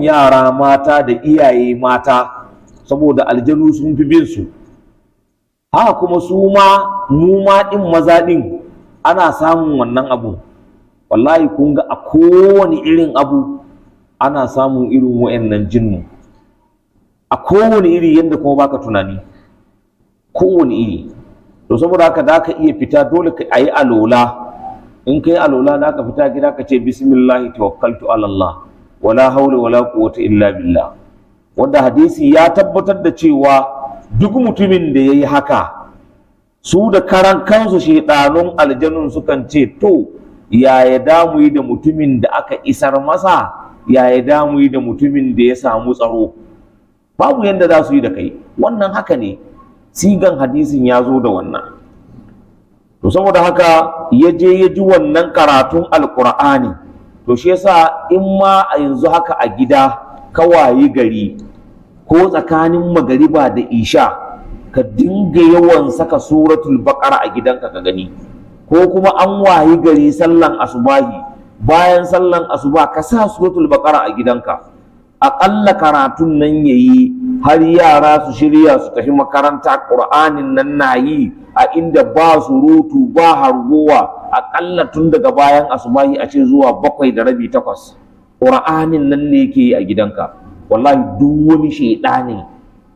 yara mata da iyaye mata saboda aljanu sun fi bin su. Haka kuma su ma mu ma din maza din ana samun wannan abu. Wallahi kun ga a kowane irin abu ana samun irin wa'annan jinnu, a kowane iri yadda kuma baka tunani, kowane iri. To saboda haka da ka iya fita dole ka yi alola. In ka yi alola da ka fita gida ka ce bismillahi tawakkaltu ala Allah wala haula wala quwwata illa billah, wanda hadisi ya tabbatar da cewa duk mutumin da yayi haka, su da karan kansu shedanun aljanun sukan ce to yaya damu yi da mutumin da aka isar masa, yaya damu yi da mutumin da ya samu tsaro. Babu yanda za su yi da kai, wannan haka ne, sigan hadisin ya zo da wannan. To saboda haka ya je ya ji wannan karatun alkur'ani. To shi yasa in ma a yanzu haka a gida ka wayi gari ko tsakanin magariba da isha ka dinga yawan saka suratul baqara a gidanka ka gani, ko kuma an wayi gari sallan asubahi, bayan sallan asuba ka sa suratul baqara a gidanka, aƙalla karatun nan yayi har yara su shirya su tafi makaranta, ƙur'anin nan na yi a inda ba surutu ba hargowa, aƙalla tun daga bayan asubahi a ce zuwa 7:30 8, ƙur'anin nan ne yake yi a gidanka. Wallahi duk wani shaidanin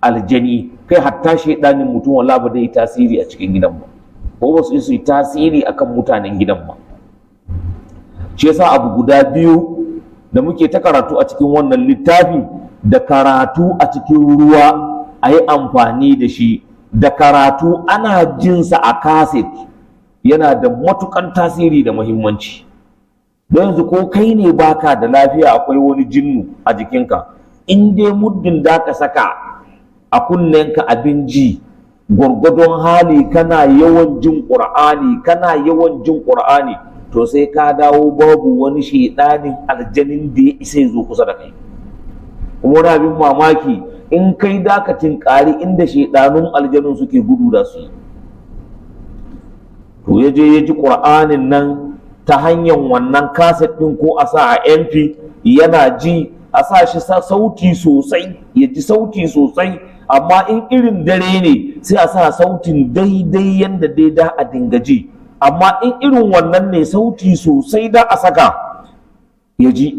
aljani, kai hatta shaidanin mutum wallahi ba zai yi tasiri a cikin gidan ba, ko ba su yi tasiri akan mutanen gidan ba. Shi yasa abu guda biyu da muke ta karatu a cikin wannan littafi, da karatu a cikin ruwa a yi amfani da shi, da karatu ana jinsa a kaset, yana da matukan tasiri da muhimmanci. Don yanzu ko kai ne baka da lafiya akwai wani jinnu a jikinka, in dai muddin da ka saka a kunnenka abin ji, gwargwadon hali kana yawan jin ƙur'ani, kana yawan jin ƙur'ani, to sai ka dawo babu wani shaidanin aljanin da ya isa zo kusa da kai. Kuma wani abin mamaki, in kai dakatin ƙari inda shaidanun aljanun suke gudu da su. To ya je ya ji ƙur'anin nan ta hanyar wannan kaset ɗin, ko a sa a MP yana ji, a sa shi sauti sosai, ya ji sauti sosai. Amma in irin dare ne sai a sa sautin daidai yanda dai da a dinga ji. Amma in irin wannan ne sauti sosai da a saka ya ji.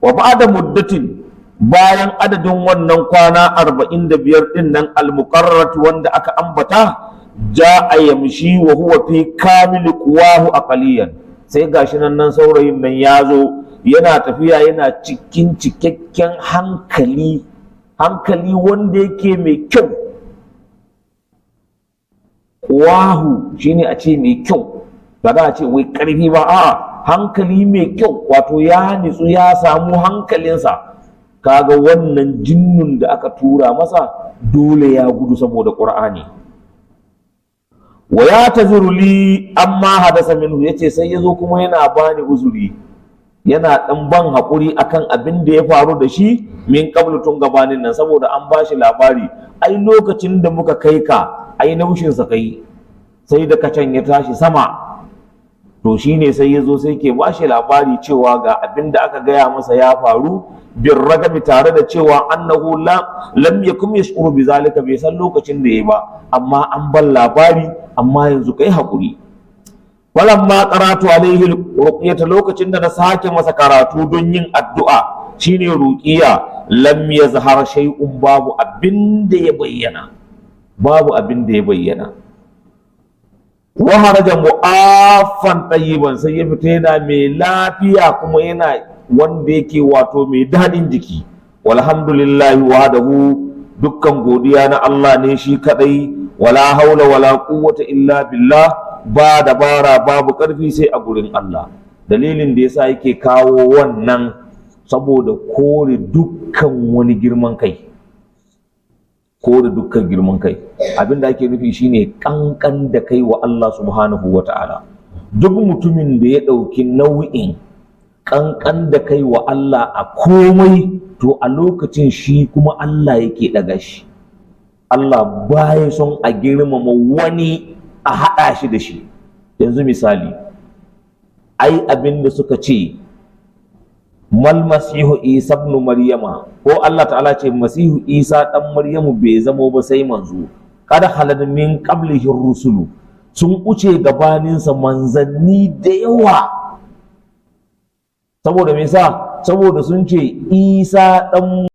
Wa ba'da muddatin, bayan adadin wannan kwana 45 din nan al-muqarrat wanda aka ambata, ja'a yamshi wa huwa fi kamil quwahu aqaliyan, sai gashi nan saurayin nan ya zo yana tafiya yana cikin cikakken hankali wanda yake mai kyau. Wahu shine a ce mai kyau, ba za a ce wai karfi ba, a'a hankali mai kyau, wato ya nitsu ya samu hankalinsa. Kaga wannan jinnun da aka tura masa dole ya gudu saboda Qur'ani. Wa ya taziru li amma hadasa minhu, yace sai yazo kuma yana bani uzuri, yana dan ban hakuri akan abin da ya faru da shi min qablu tun gabanin nan, saboda an bashi labari, ai lokacin da muka kai ka ai naushin sa kai, sai da kacan ya tashi sama. To shine sai yazo sai ke bashi labari cewa ga abin da aka gaya masa ya faru, bin ragami, tare da cewa annahu lam yakum yashkuru bi zalika, bai san lokacin da yayi ba, amma an ban labari, amma yanzu kai hakuri. Walamma qaratu alaihi ruqyata, lokacin da na sake masa karatu don yin addu'a shine ruqiya, lam yazhar shay'un, babu abin da ya bayyana, babu abin da ya bayyana. Wa haraja mu'afan tayyiban, sai ya fita yana mai lafiya kuma yana wanda yake wato mai dadin jiki. Walhamdulillahi wahdahu, dukkan godiya na Allah ne shi kadai, wala haula wala quwwata illa billah, ba dabara babu karfi sai a gurin Allah. Dalilin da yasa yake kawo wannan saboda kore dukkan wani girman kai, kore dukkan girman kai. Abinda ake nufi shine kankan da kai wa Allah subhanahu wata'ala. Duk mutumin da ya dauki nau'in kankan da kai wa Allah a komai, to a lokacin shi kuma Allah yake daga shi. Allah baya son a girmama wani a haɗa shi da shi. Yanzu misali, ai abin da suka ce mal masihu isa ibn maryama, ko Allah ta'ala ce masihu isa dan maryamu bai zamo ba sai manzo, kada halad min qablihi rusulu, sun wuce gabaninsa manzanni da yawa. Saboda me yasa? Saboda sun ce isa dan